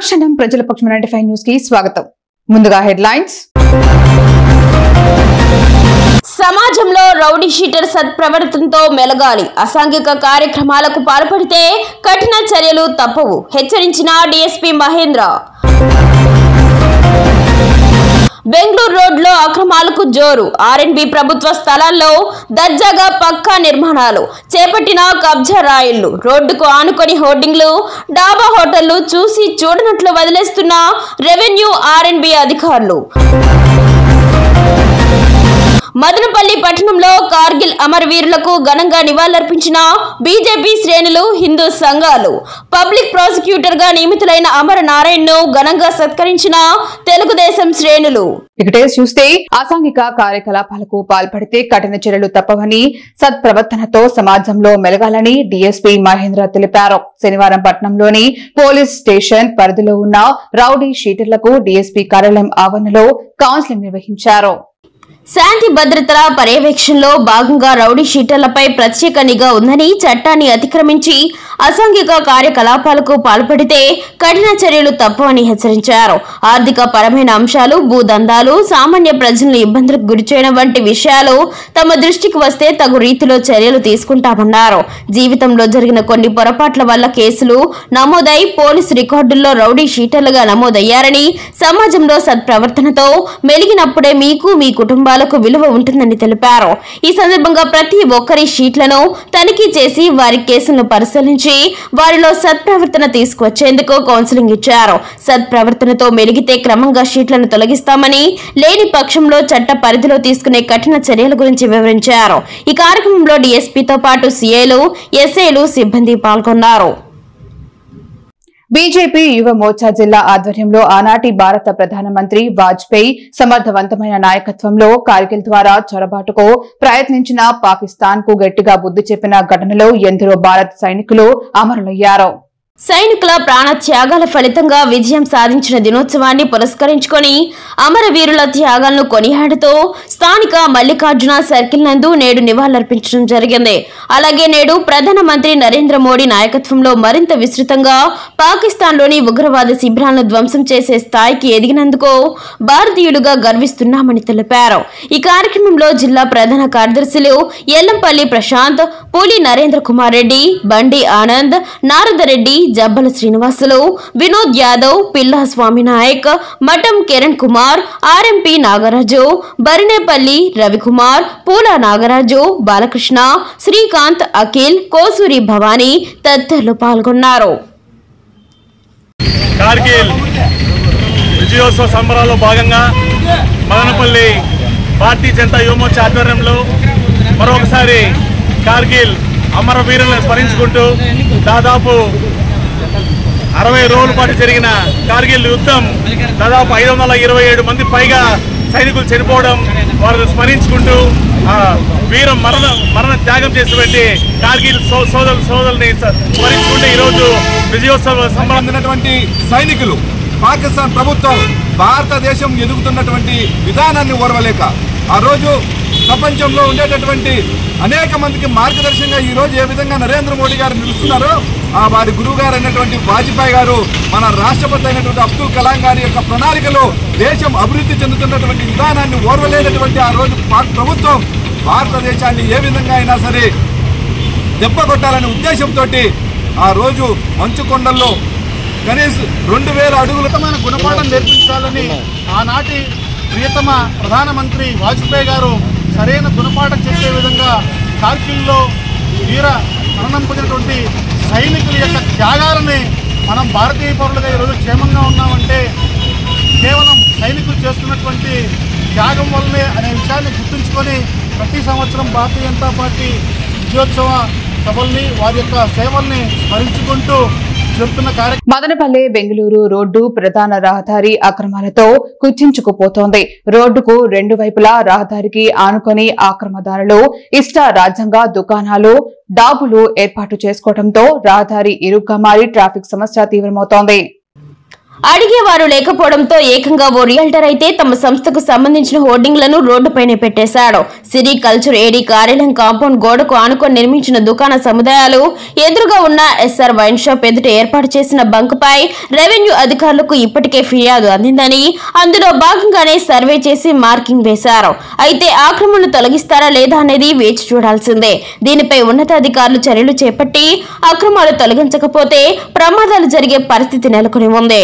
ప్రతిక్షణం ప్రజల పక్షం 95 న్యూస్ కి స్వాగతం. ముందుగా హెడ్లైన్స్. సమాజంలో రౌడీ షీటర్ సత్ప్రవర్తనతో మెలగాలి, అసాంఘిక కార్యక్రమాలకు పాల్పడితే కఠిన చర్యలు తప్పవు, హెచ్చరించిన డీఎస్పీ మహేంద్ర. బెంగళూరు రోడ్లో అక్రమాలకు జోరు, ఆర్ఎండ్బి ప్రభుత్వ స్థలాల్లో దర్జాగా పక్కా నిర్మాణాలు, చేపట్టిన కబ్జా రాయిళ్లు, రోడ్డుకు ఆనుకొని హోర్డింగ్లు, డాబా హోటళ్లు చూసి చూడనట్లు వదిలేస్తున్న రెవెన్యూ ఆర్ఎండ్బి అధికారులు. మదనపల్లి పట్టణంలో కార్గిల్ అమరవీరులకు ఘనంగా నివాళులర్పించిన బీజేపీ శ్రేణులు, హిందూ సంఘాలు. పబ్లిక్ ప్రాసిక్యూటర్ గా నియమితులైన అమర నారాయణ్ ను ఘనంగా సత్కరించిన తెలుగుదేశం శ్రేణులు. ఇకటే చూస్తే అసాంఘిక కార్యకలాపాలకు పాల్పడితే కఠిన చర్యలు తప్పవని, సత్ప్రవర్తనతో సమాజంలో మెలగాలని డీఎస్పీ మహేంద్ర తెలిపారు. శనివారం పట్టణంలోని పోలీస్ స్టేషన్ పరిధిలో ఉన్న రౌడీ షీటర్లకు డీఎస్పీ కార్యాలయం ఆవరణలో కౌన్సిలింగ్ నిర్వహించారు. శాంతి భద్రతల పర్యవేక్షణలో భాగంగా రౌడీ షీటర్లపై ప్రత్యేక నిఘా ఉందని, చట్టాన్ని అతిక్రమించి అసాంఘిక కార్యకలాపాలకు పాల్పడితే కఠిన చర్యలు తప్పవని హెచ్చరించారు. ఆర్థిక పరమైన అంశాలు, భూదందాలు, సామాన్య ప్రజలను ఇబ్బందులకు గురిచేయడం వంటి విషయాలు తమ దృష్టికి వస్తే తగు రీతిలో చర్యలు తీసుకుంటామన్నారు. జీవితంలో జరిగిన కొన్ని పొరపాట్ల వల్ల కేసులు నమోదై పోలీసు రికార్డుల్లో రౌడీ షీటర్లుగా నమోదయ్యారని, సమాజంలో సత్ప్రవర్తనతో మెలిగినప్పుడే మీకు, మీ కుటుంబాలకు విలువ ఉంటుందని తెలిపారు. ఈ సందర్భంగా ప్రతి ఒక్కరి షీట్లను తనిఖీ చేసి వారి కేసులను పరిశీలించి వారిలో సత్ప్రవర్తన తీసుకువచ్చేందుకు కౌన్సిలింగ్ ఇచ్చారు. సత్ప్రవర్తనతో మెలిగితే క్రమంగా షీట్లను తొలగిస్తామని, లేని పక్షంలో చట్ట పరిధిలో తీసుకునే కఠిన చర్యల గురించి వివరించారు. ఈ కార్యక్రమంలో డీఎస్పీతో పాటు సీఏలు, ఎస్ఐలు, సిబ్బంది పాల్గొన్నారు. బీజేపీ యువ మోర్చా జిల్లా ఆధ్వర్యంలో ఆనాటి భారత ప్రధానమంత్రి వాజ్పేయి సమర్థవంతమైన నాయకత్వంలో కార్గిల్ ద్వారా చొరబాటుకు ప్రయత్నించిన పాకిస్తాన్ కు గట్టిగా బుద్ధి చెప్పిన ఘటనలో ఎందరో భారత సైనికులు అమరులయ్యారు. సైనికుల ప్రాణ త్యాగాల ఫలితంగా విజయం సాధించిన దినోత్సవాన్ని పురస్కరించుకొని అమరవీరుల త్యాగాలను కొనియాడుతూ స్థానిక మల్లికార్జున సర్కిల్ నందు నేడు నివాళులర్పించడం జరిగింది. అలాగే నేడు ప్రధానమంత్రి నరేంద్ర మోడీ నాయకత్వంలో మరింత విస్తృతంగా పాకిస్తాన్లోని ఉగ్రవాద శిబిరాలను ధ్వంసం చేసే స్థాయికి ఎదిగినందుకు భారతీయులుగా గర్విస్తున్నామని తెలిపారు. ఈ కార్యక్రమంలో జిల్లా ప్రధాన కార్యదర్శులు ఎల్లంపల్లి ప్రశాంత్, పూలి నరేంద్ర కుమార్ రెడ్డి, బండి ఆనంద్, నారదరెడ్డి, జబ్బల శ్రీనివాసులు, వినోద్ యాదవ్, పిల్లా స్వామి నాయక్, మఠం కిరణ్ కుమార్, ఆర్ఎంపీ నాగరాజు, బరినేపల్లి రవికుమార్, పూల నాగరాజు, బాలకృష్ణ, శ్రీకాంత్, అఖిల్, కోసూరి భవానీ తదితరులు పాల్గొన్నారు. కార్గిల్ విజయోత్సవ సంబరాల్లో భాగంగా మదనపల్లి భారతీయ జనతా యువ మోర్చా ఆధ్వర్యంలో మరొకసారి కార్గిల్ అమరవీరులను స్మరించుకుంటూ దాదాపు 60 రోజుల పాటు జరిగిన కార్గిల్ యుద్ధం దాదాపు 527 మంది పైగా సైనికులు చనిపోవడం, వారిని స్మరించుకుంటూ వీర మరణ త్యాగం చేసినటువంటి కార్గిల్ సోదరుల్ని స్మరించుకుంటూ ఈరోజు విజయోత్సవ సంబంధించినటువంటి సైనికులు పాకిస్తాన్ ప్రభుత్వం భారతదేశం ఎదుగుతున్నటువంటి విధానాన్ని ఓర్వలేక ఆ రోజు ప్రపంచంలో ఉండేటటువంటి అనేక మందికి మార్గదర్శకంగా ఈరోజు ఏ విధంగా నరేంద్ర మోడీ గారు నిలుస్తున్నారో వారి గురువు గారు అయినటువంటి వాజ్పేయి గారు, మన రాష్ట్రపతి అయినటువంటి అబ్దుల్ కలాం గారి యొక్క ప్రణాళికలో దేశం అభివృద్ధి చెందుతున్నటువంటి విధానాన్ని ఓర్వలేనటువంటి ఆ రోజు పాక్ ప్రభుత్వం భారతదేశాన్ని ఏ విధంగా అయినా సరే దెబ్బ కొట్టాలనే ఉద్దేశంతో ఆ రోజు మంచు కొండల్లో కనీసం 2000 అడుగులమైన గుణపాఠం నేర్పించాలని ఆనాటి ప్రియతమ ప్రధానమంత్రి వాజ్పేయి గారు సరైన గుణపాఠం చెప్పే విధంగా కార్గిల్లో వీర మరణం పొందినటువంటి సైనికుల యొక్క త్యాగాలని మనం భారతీయ పౌరులుగా ఈరోజు క్షేమంగా ఉన్నామంటే కేవలం సైనికులు చేస్తున్నటువంటి త్యాగం వల్లనే అనే విషయాన్ని గుర్తుంచుకొని ప్రతి సంవత్సరం భారతీయ జనతా పార్టీ విజయోత్సవ సభల్ని, వారి యొక్క సేవల్ని స్మరించుకుంటూ మదనపల్లె బెంగళూరు రోడ్డు ప్రధాన రహదారి అక్రమాలతో కుచించుకుపోతోంది. రోడ్డుకు 2 వైపులా రహదారికి ఆనుకొని ఆక్రమదారులు ఇష్ట రాజ్యంగా దుకాణాలు, డాబులు ఏర్పాటు చేసుకోవడంతో రహదారి ఇరుగ్గా మారి ట్రాఫిక్ సమస్య తీవ్రమవుతోంది. అడిగేవారు లేకపోవడంతో ఏకంగా ఓ రియల్టర్ అయితే తమ సంస్థకు సంబంధించిన హోర్డింగ్లను రోడ్డుపైనే పెట్టేశాడు. సిరి కల్చర్ ఏడీ కార్యాలయం కాంపౌండ్ గోడకు ఆనుకొని నిర్మించిన దుకాణ సముదాయాలు ఎదురుగా ఉన్న ఎస్ఆర్ వైన్ షాప్ ఎదుట ఏర్పాటు చేసిన బంకుపై రెవెన్యూ అధికారులకు ఇప్పటికే ఫిర్యాదు అందిందని అందులో భాగంగానే సర్వే చేసి మార్కింగ్ వేశారు. అయితే ఆక్రమణను తొలగిస్తారా లేదా అనేది వేచి చూడాల్సిందే. దీనిపై ఉన్నతాధికారులు చర్యలు చేపట్టి అక్రమాలు తొలగించకపోతే ప్రమాదాలు జరిగే పరిస్థితి నెలకొని ఉంది.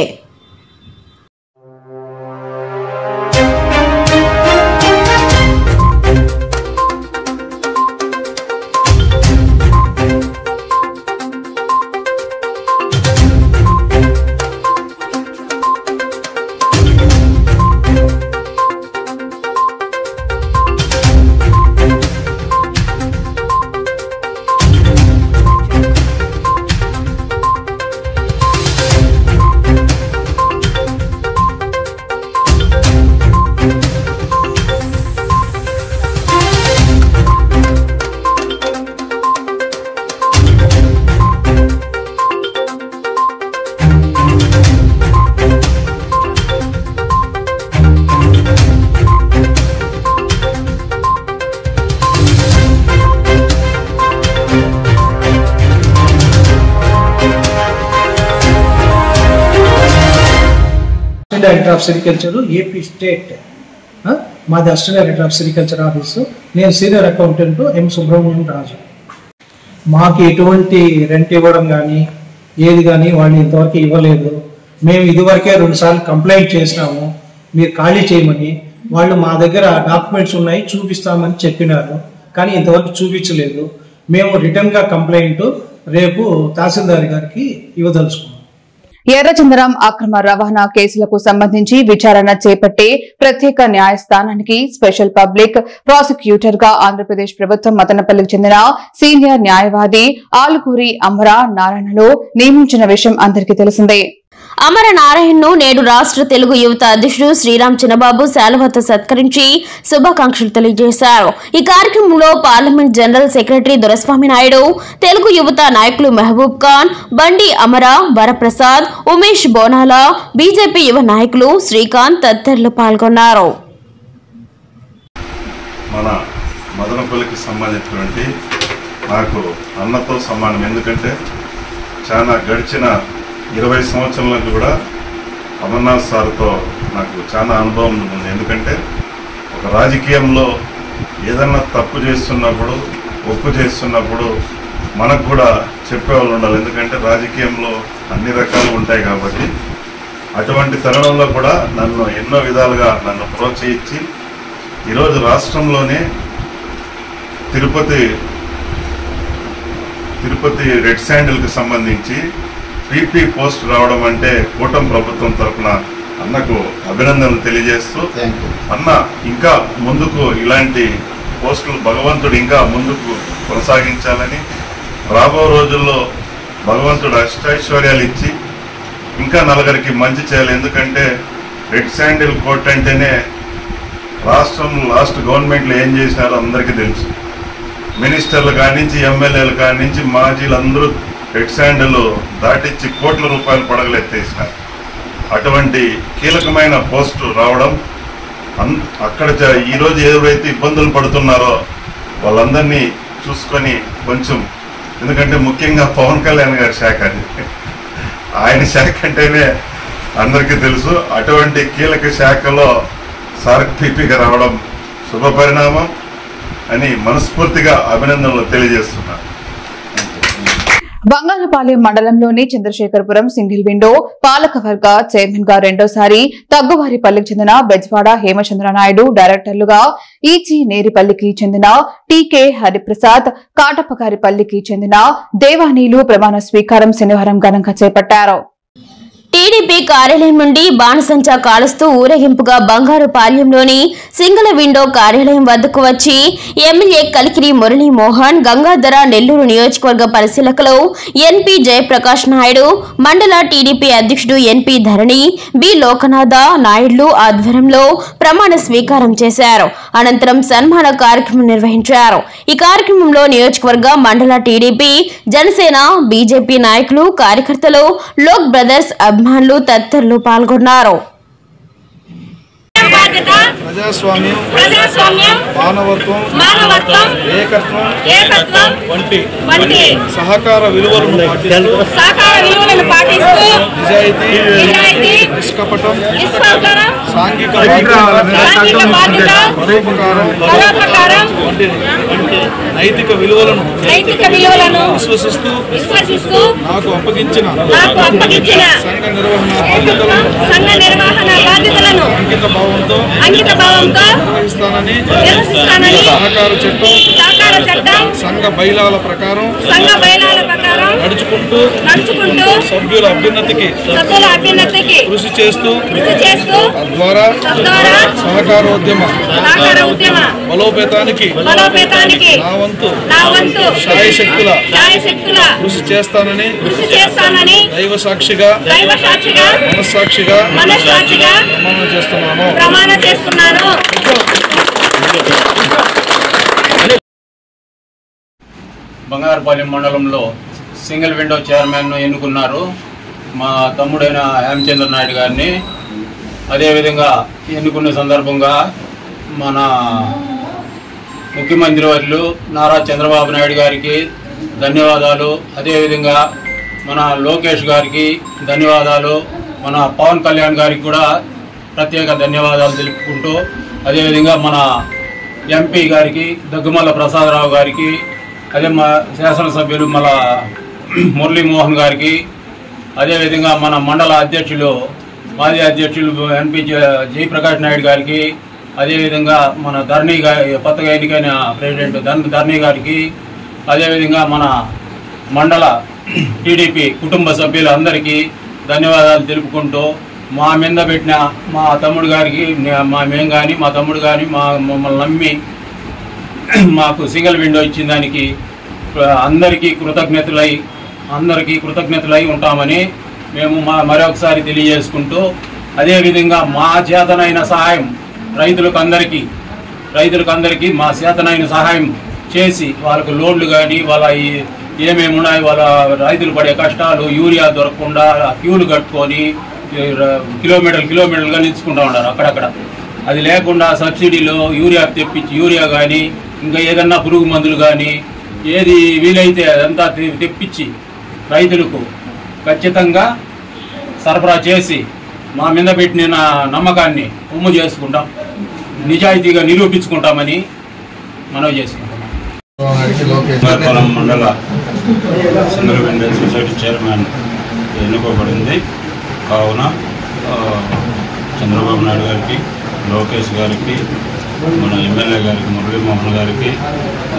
Director of sericulture AP state, మాది assistant director of sericulture office. నేను senior accountant M Subrahmanyam Raju. మాకు ఎటువంటి రెంట్ ఇవ్వడం కానీ ఏది కానీ వాళ్ళు ఇంతవరకు ఇవ్వలేదు. మేము ఇదివరకే 2 సార్లు కంప్లైంట్ చేసినాము మీరు ఖాళీ చేయమని. వాళ్ళు మా దగ్గర డాక్యుమెంట్స్ ఉన్నాయి చూపిస్తామని చెప్పినారు, కానీ ఇంతవరకు చూపించలేదు. మేము రిటర్న్గా కంప్లైంట్ రేపు తహసీల్దార్ గారికి ఇవ్వదలుచుకున్నాం. ఎర్రచందనం అక్రమ రవాణా కేసులకు సంబంధించి విచారణ చేపట్టే ప్రత్యేక న్యాయస్థానానికి స్పెషల్ పబ్లిక్ ప్రాసిక్యూటర్ గా ఆంధ్రప్రదేశ్ ప్రభుత్వం మదనపల్లికి చెందిన సీనియర్ న్యాయవాది ఆలుకూరి అమర నారాయణను నియమించిన విషయం అందరికీ తెలిసిందే. అమర నారాయణను నేడు రాష్ట్ర తెలుగు యువత అధ్యక్షుడు శ్రీరామ్ చిన్నబాబు శాలువాతో సత్కరించి శుభాకాంక్షలు తెలియజేశారు. ఈ కార్యక్రమంలో parliament general secretary Doraswamy Naidu, Telugu యువత నాయకులు మహబూబ్ ఖాన్, బండి అమర, వరప్రసాద్, ఉమేష్ బోనాల, బీజేపీ యువ నాయకులు శ్రీకాంత్ తదితరులు పాల్గొన్నారు. మన మదనపల్లికి సంబంధించినటువంటి నాకు అన్నతో సమానం. ఎందుకంటే చాలా గడిచిన 20 సంవత్సరాలకు కూడా అమర్నాథ్ సార్తో నాకు చాలా అనుభవం ఉంది. ఎందుకంటే ఒక రాజకీయంలో ఏదన్నా తప్పు చేస్తున్నప్పుడు, ఒప్పు చేస్తున్నప్పుడు మనకు కూడా చెప్పేవాళ్ళు ఉండాలి. ఎందుకంటే రాజకీయంలో అన్ని రకాలు ఉంటాయి కాబట్టి అటువంటి తరుణంలో కూడా నన్ను ఎన్నో విధాలుగా నన్ను ప్రోత్సహించి ఈరోజు రాష్ట్రంలోనే తిరుపతి రెడ్ శాండిల్కి సంబంధించి పీపీ పోస్ట్ రావడం అంటే కూటమి ప్రభుత్వం తరఫున అన్నకు అభినందనలు తెలియజేస్తూ, అన్న ఇంకా ముందుకు ఇలాంటి పోస్టులు భగవంతుడు ఇంకా ముందుకు కొనసాగించాలని, రాబో రోజుల్లో భగవంతుడు అష్టైశ్వర్యాలు ఇచ్చి ఇంకా నలుగురికి మంచి చేయాలి. ఎందుకంటే రెడ్ శాండిల్ కోర్ట్ అంటేనే రాష్ట్రంలో లాస్ట్ గవర్నమెంట్లో ఏం చేసినారో అందరికీ తెలుసు. మినిస్టర్లు కానించి, ఎమ్మెల్యేలు కానించి, మాజీలు అందరూ రెడ్ శాండిల్ దాటిచ్చి కోట్ల రూపాయలు పడగలెత్తేసినారు. అటువంటి కీలకమైన పోస్టు రావడం అక్కడ ఈరోజు ఎవరైతే ఇబ్బందులు పడుతున్నారో వాళ్ళందరినీ చూసుకొని కొంచెం, ఎందుకంటే ముఖ్యంగా పవన్ కళ్యాణ్ గారి శాఖ అది, ఆయన శాఖ అంటేనే అందరికీ తెలుసు. అటువంటి కీలక శాఖలో సార్క్ పీపీగా రావడం శుభ పరిణామం అని మనస్ఫూర్తిగా అభినందనలు తెలియజేస్తున్నారు. బంగాళపాలెం మండలంలోని చంద్రశేఖరపురం సింగిల్ విండో పాలకవర్గ చైర్మన్ గా రెండోసారి తగ్గువారిపల్లికి చెందిన బెజ్వాడ హేమచంద్ర నాయుడు, డైరెక్టర్లుగా ఈచి నేరిపల్లికి చెందిన టీకే హరిప్రసాద్, కాటపగారిపల్లికి చెందిన దేవానీలు ప్రమాణ స్వీకారం శనివారం ఘనంగా చేపట్టారు. టీడీపీ కార్యాలయం నుండి బాణసంచా కాలుస్తూ ఊరేగింపుగా బంగారుపాలెంలోని సింగిల్ విండో కార్యాలయం వద్దకు వచ్చి ఎమ్మెల్యే కలికిరి మురళీమోహన్, గంగాధర, నెల్లూరు నియోజకవర్గ పరిశీలకులు ఎన్పీ జయప్రకాష్ నాయుడు, మండల టీడీపీ అధ్యక్షుడు ఎన్పీ ధరణి, బి లోకనాథ నాయుడులు ఆధ్వర్యంలో ప్రమాణ స్వీకారం చేశారు. అనంతరం సన్మాన కార్యక్రమం నిర్వహించారు. ఈ కార్యక్రమంలో నియోజకవర్గ, మండల టీడీపీ, జనసేన, బీజేపీ నాయకులు, కార్యకర్తలు, లోక్ బ్రదర్స్ అభిమానులు అభిమానులు తదితరులు పాల్గొన్నారు. ప్రజాస్వామ్యం మానవత్వం ఏకత్వం వంటి సహకార విలువలను పాటిస్తూ నిజాయితీ నిష్కపటం సాంఘిక బాధ్యత పరోపకారం వంటి నైతిక విలువలను విశ్వసిస్తూ నాకు అప్పగించిన సంఘ నిర్వహణ బాధ్యతలను అంకిత భావంతో నిర్వహిస్తానని సహకార చట్టం సంఘ బైలాల ప్రకారం నడుచుకుంటూ సభ్యుల అభ్యున్నతికి కృషి చేస్తూ తద్వారా సహకారోద్యమ బలోపేతానికి నా వంతు శాయశక్తుల కృషి చేస్తానని దైవ సాక్షిగా మనస్సాక్షిగా ప్రమాణం చేస్తున్నాను. బంగారపాలెం మండలంలో సింగిల్ విండో చైర్మన్ను ఎన్నుకున్నారు మా తమ్ముడైన హేమచంద్ర నాయుడు గారిని. అదేవిధంగా ఎన్నుకున్న సందర్భంగా మన ముఖ్యమంత్రి వర్యులు నారా చంద్రబాబు నాయుడు గారికి ధన్యవాదాలు, అదేవిధంగా మన లోకేష్ గారికి ధన్యవాదాలు, మన పవన్ కళ్యాణ్ గారికి కూడా ప్రత్యేక ధన్యవాదాలు తెలుపుకుంటూ, అదేవిధంగా మన ఎంపీ గారికి దగ్గుమల్ల ప్రసాదరావు గారికి, అదే మా శాసనసభ్యులు మన మురళీమోహన్ గారికి, అదేవిధంగా మన మండల అధ్యక్షులు మాజీ అధ్యక్షులు ఎంపీ జయప్రకాష్ నాయుడు గారికి, అదేవిధంగా మన ధర్నీ గారి కొత్తగా ఎన్నికైన ప్రెసిడెంట్ ధర్నీ గారికి, అదేవిధంగా మన మండల టీడీపీ కుటుంబ సభ్యులందరికీ ధన్యవాదాలు తెలుపుకుంటూ, మా మీద పెట్టిన మా తమ్ముడు గారికి మేము కానీ మా తమ్ముడు కానీ మమ్మల్ని నమ్మి మాకు సింగిల్ విండో ఇచ్చిన దానికి అందరికీ కృతజ్ఞతలై ఉంటామని మేము మరొకసారి తెలియజేసుకుంటూ, అదేవిధంగా మా చేతనైన సహాయం రైతులకు మా చేతనైన సహాయం చేసి వాళ్ళకు లోన్లు కానీ వాళ్ళ ఏమేమి ఉన్నాయి వాళ్ళ రైతులు పడే కష్టాలు, యూరియా దొరకకుండా క్యూలు కట్టుకొని కిలోమీటర్లుగా నిలుచుకుంటూ ఉన్నారు అక్కడక్కడ. అది లేకుండా సబ్సిడీలో యూరియా కానీ ఇంకా ఏదన్నా పురుగు మందులు కానీ ఏది వీలైతే అదంతా తెప్పించి రైతులకు ఖచ్చితంగా సరఫరా చేసి మా మీద పెట్టిన నమ్మకాన్ని ఉమ్ము చేసుకుంటాం, నిజాయితీగా నిరూపించుకుంటామని మనవి చేసుకుంటాం. మండల సింగిల్ విండో సొసైటీ చైర్మన్ ఎన్నుకోబడింది. కావున చంద్రబాబు నాయుడు గారికి, లోకేష్ గారికి, మన ఎమ్మెల్యే గారికి మురళీమోహన్ గారికి,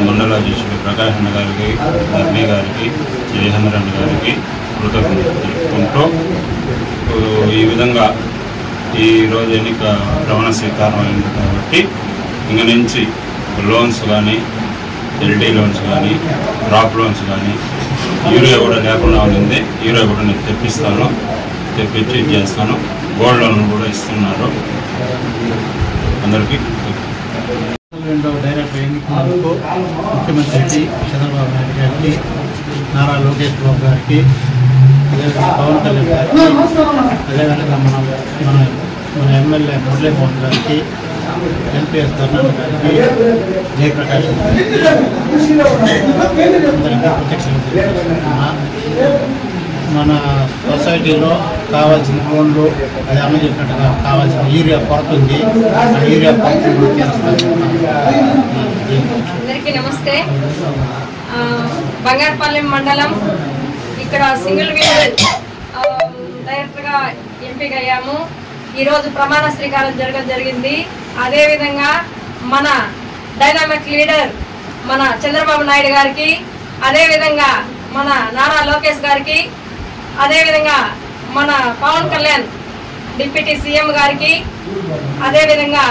మండల అధ్యక్షుడు ప్రకాష్ అన్న గారికి, ధర్నీ గారికి, జయచంద్రన్ గారికి కృతజ్ఞతలు తెలుపుకుంటూ, ఈ విధంగా ఈరోజు ఎన్నిక ప్రమాణ స్వీకారం అయింది కాబట్టి ఇంక నుంచి లోన్స్ కానీ, ఎల్డీ లోన్స్ కానీ, క్రాప్ లోన్స్ కానీ, యూరియా కూడా లేకుండా ఉంది. యూరియా కూడా నేను తెప్పించి చేస్తాను. గోల్డ్ లోన్ కూడా ఇస్తున్నారు. అందరికీ డైరెక్టర్ ఎన్నికలకు ముఖ్యమంత్రికి చంద్రబాబు నాయుడు గారికి, నారా లోకేష్ బాబు గారికి, అదేవిధంగా పవన్ కళ్యాణ్ గారికి, అదేవిధంగా మన ఎమ్మెల్యే మురళీమోహన్ గారికి, ఎన్పిఎస్ ధర్నాథ్ గారికి, జయప్రకాష్ గారికి మన సొసైటీలో కావాల్సిన లోన్లు అది అమ్మ చెప్పినట్టుగా కావాల్సిన యూరియా కొరత ఉంది. ఆ యూరియా కొరత అందరికీ నమస్తే. బంగారపాలెం మండలం ఇక్కడ సింగిల్ విండో డైరెక్టర్గా ఎంపిక అయ్యాము. ఈరోజు ప్రమాణ స్వీకారం జరగడం జరిగింది. అదేవిధంగా మన డైనామిక్ లీడర్ మన చంద్రబాబు నాయుడు గారికి, అదేవిధంగా మన నారా లోకేష్ గారికి, అదేవిధంగా మన పవన్ కళ్యాణ్ డిప్యూటీ సీఎం గారికి, అదేవిధంగా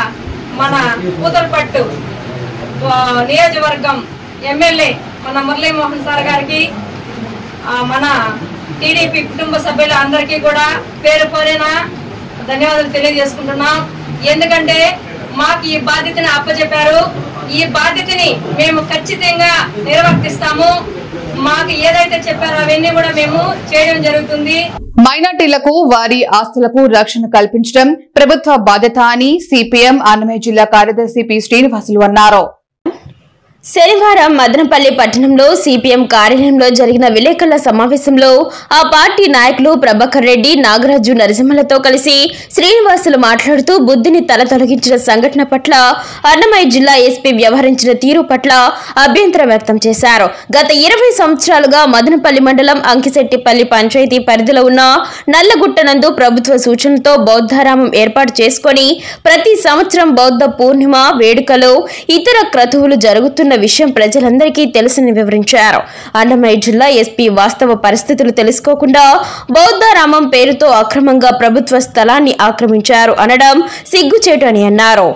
మన పూతలపట్టు నియోజకవర్గం ఎమ్మెల్యే మన మురళీమోహన్ సార్ గారికి, మన టీడీపీ కుటుంబ సభ్యులు అందరికీ కూడా పేరు పేరున ధన్యవాదాలు తెలియజేసుకుంటున్నాం. ఎందుకంటే మాకు ఈ బాధ్యతని అప్పచెప్పారు. ఈ బాధ్యతని మేము ఖచ్చితంగా నిర్వర్తిస్తాము. మాకు ఏదైతే చెప్పారో అవన్నీ కూడా మేము చేయడం జరుగుతుంది. మైనార్టీలకు వారి ఆస్తులకు రక్షణ కల్పించడం ప్రభుత్వ బాధ్యత అని సిపిఎం అన్నమయ్య జిల్లా కార్యదర్శి పి శ్రీనివాసులు అన్నారు. శనివారం మదనపల్లి పట్టణంలో సిపిఎం కార్యాలయంలో జరిగిన విలేకరుల సమావేశంలో ఆ పార్టీ నాయకులు ప్రభాకర్ రెడ్డి, నాగరాజు, నరసింహలతో కలిసి శ్రీనివాసులు మాట్లాడుతూ బుద్ధిని తొలగించిన సంఘటన పట్ల అన్నమయ్య జిల్లా ఎస్పీ వ్యవహరించిన తీరు పట్ల అభ్యంతరం వ్యక్తం చేశారు. గత 20 సంవత్సరాలుగా మదనపల్లి మండలం అంకిశెట్టిపల్లి పంచాయతీ పరిధిలో ఉన్న నల్లగుట్టనందు ప్రభుత్వ సూచనలతో బౌద్ధారామం ఏర్పాటు చేసుకుని ప్రతి సంవత్సరం బౌద్ధ పూర్ణిమ వేడుకలు, ఇతర క్రతువులు జరుగుతున్న విషయం ప్రజలందరికీ తెలుసని వివరించారు. అన్నమయ్య జిల్లా ఎస్పీ వాస్తవ పరిస్థితులు తెలుసుకోకుండా బౌద్ధరామం పేరుతో అక్రమంగా ప్రభుత్వ స్థలాన్ని ఆక్రమించారు అనడం సిగ్గుచేటు అని అన్నారు.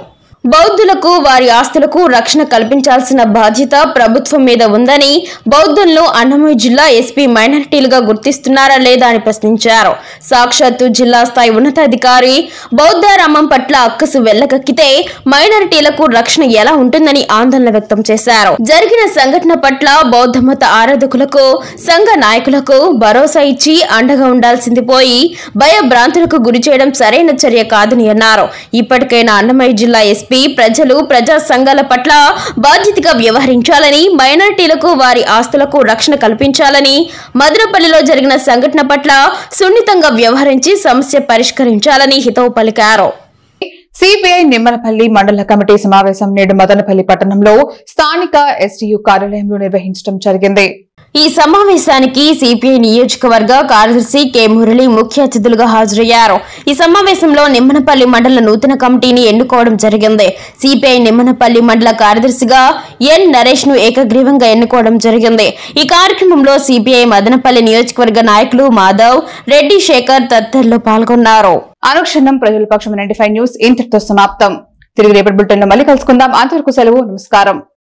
బౌద్ధులకు వారి ఆస్తులకు రక్షణ కల్పించాల్సిన బాధ్యత ప్రభుత్వం మీద ఉందని, బౌద్ధులను అన్నమయ్య జిల్లా ఎస్పీ మైనారిటీలుగా గుర్తిస్తున్నారా లేదా అని ప్రశ్నించారు. సాక్షాత్తు జిల్లా స్థాయి ఉన్నతాధికారి బౌద్ధరామం పట్ల అక్కసు వెళ్లగక్కితే మైనారిటీలకు రక్షణ ఎలా ఉంటుందని ఆందోళన వ్యక్తం చేశారు. జరిగిన సంఘటన పట్ల బౌద్ధ మత ఆరాధకులకు, సంఘ నాయకులకు భరోసా ఇచ్చి అండగా ఉండాల్సింది పోయి భయభ్రాంతులకు గురి చేయడం సరైన చర్య కాదని అన్నారు. ఇప్పటికైనా అన్నమయ్య జిల్లా ఎస్పీ ప్రజలు, ప్రజా సంఘాల పట్ల బాధ్యతగా వ్యవహరించాలని, మైనారిటీలకు వారి ఆస్తులకు రక్షణ కల్పించాలని, మదనపల్లిలో జరిగిన సంఘటన పట్ల సున్నితంగా వ్యవహరించి సమస్య పరిష్కరించాలని హితవు పలికారు. సిపిఐ నిమ్మలపల్లి మండల కమిటీ సమావేశం నేడు మదనపల్లి పట్టణంలో స్థానిక ఎస్టీయూ కార్యాలయంలో నిర్వహించడం జరిగింది. ఈ సమావేశానికి సిపిఐ నియోజకవర్గ కార్యదర్శి కె మురళి ముఖ్య అతిథులుగా హాజరయ్యారు. ఈ సమావేశంలో నిమ్మనపల్లి మండల నూతన కమిటీని ఎన్నుకోవడం జరిగింది. సిపిఐ నిమ్మనపల్లి మండల కార్యదర్శిగా ఎన్ నరేష్ ను ఏకగ్రీవంగా ఎన్నుకోవడం జరిగింది. ఈ కార్యక్రమంలో సిపిఐ మదనపల్లి నియోజకవర్గ నాయకులు మాధవ్, రెడ్డి, శేఖర్ తదితరులు పాల్గొన్నారు. అనుక్షణం ప్రజల పక్షం 95 న్యూస్ ఇంతటితో సమాప్తం. తిరిగి రేపటి బులెటిన్ లో మళ్ళీ కలుసుకుందాం. అంతవరకు సెలవు. నమస్కారం.